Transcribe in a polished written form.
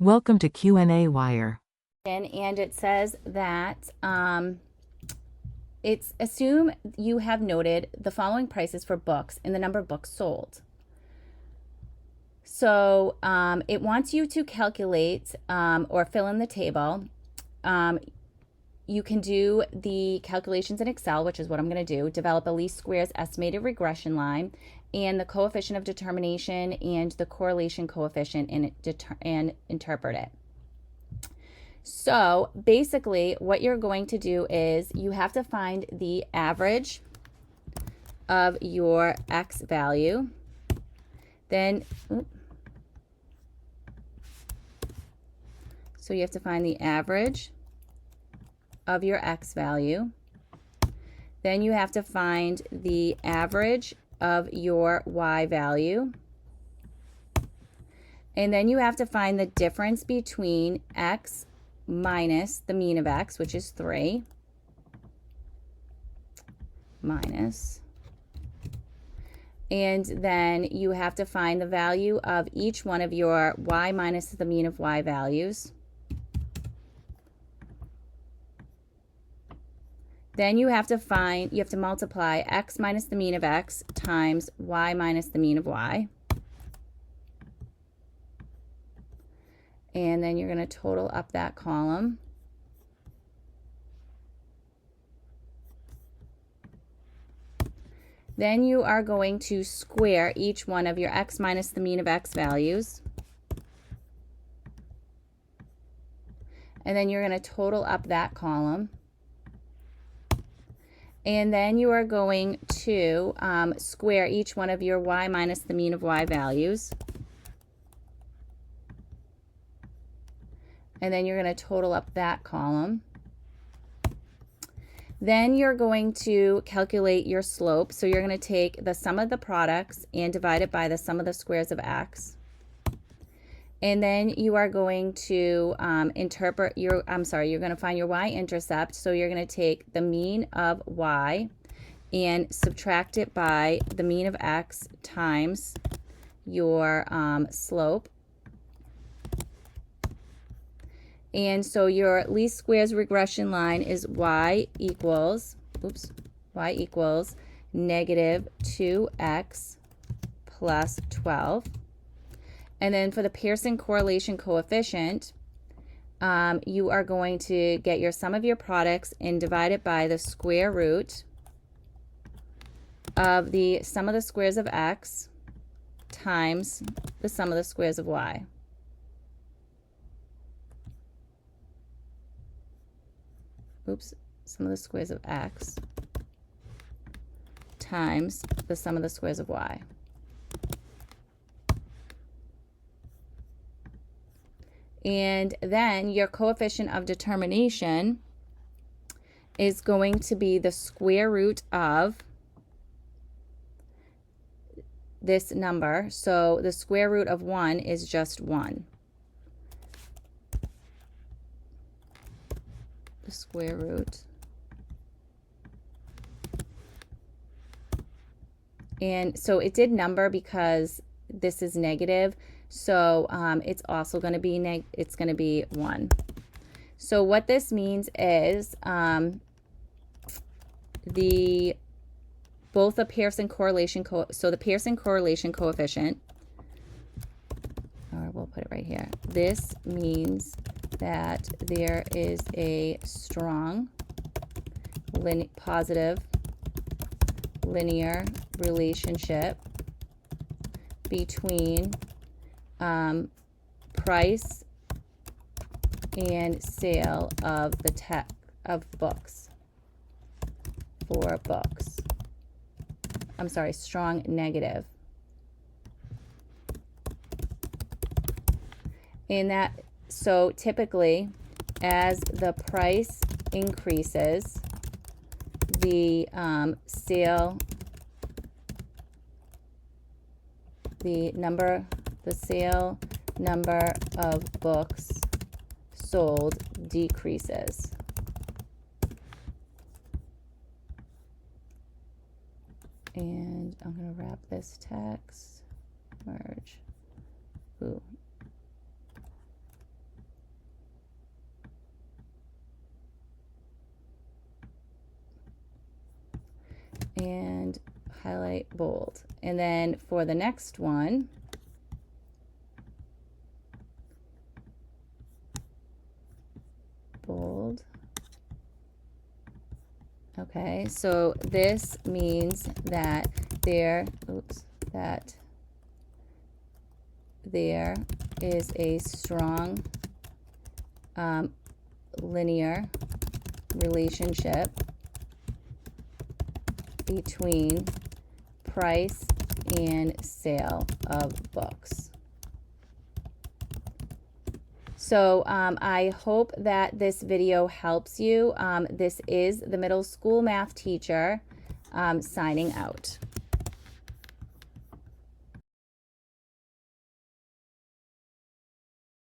Welcome to qnawire. And it says that it's assume you have noted the following prices for books and the number of books sold. So it wants you to calculate or fill in the table. You can do the calculations in Excel, which is what I'm going to do, develop a least squares estimated regression line and the coefficient of determination and the correlation coefficient and interpret it. So basically what you're going to do is you have to find the average of your X value. Then, so you have to find the average of your X value. Then you have to find the average of your Y value. And then you have to find the difference between X minus the mean of X, which is 3, minus. And then you have to find the value of each one of your Y minus the mean of Y values. Then you have to multiply X minus the mean of X times Y minus the mean of Y. And then you're going to total up that column. Then you are going to square each one of your X minus the mean of X values. And then you're going to total up that column. And then you are going to square each one of your Y minus the mean of Y values. And then you're going to total up that column. Then you're going to calculate your slope. So you're going to take the sum of the products and divide it by the sum of the squares of X. And then you are going to you're going to find your y-intercept. So you're going to take the mean of y and subtract it by the mean of x times your slope. And so your least squares regression line is y equals negative 2x plus 12. And then for the Pearson correlation coefficient, you are going to get your sum of your products and divide it by the square root of the sum of the squares of x times the sum of the squares of y. Sum of the squares of x times the sum of the squares of y. And then your coefficient of determination is going to be the square root of this number. So the square root of 1 is just 1. The square root. And so it did number because this is negative. So it's also going to be 1. So what this means is both the Pearson correlation the Pearson correlation coefficient, or we'll put it right here. This means that there is a strong positive linear relationship between price and sale of books for books. I'm sorry, strong negative. And that, so typically as the price increases, the sale number of books sold decreases. And I'm going to wrap this text, merge. Ooh. highlight, bold. And then for the next one, bold. Okay, so this means that there is a strong linear relationship between price and sale of books. So I hope that this video helps you. This is the middle school math teacher signing out.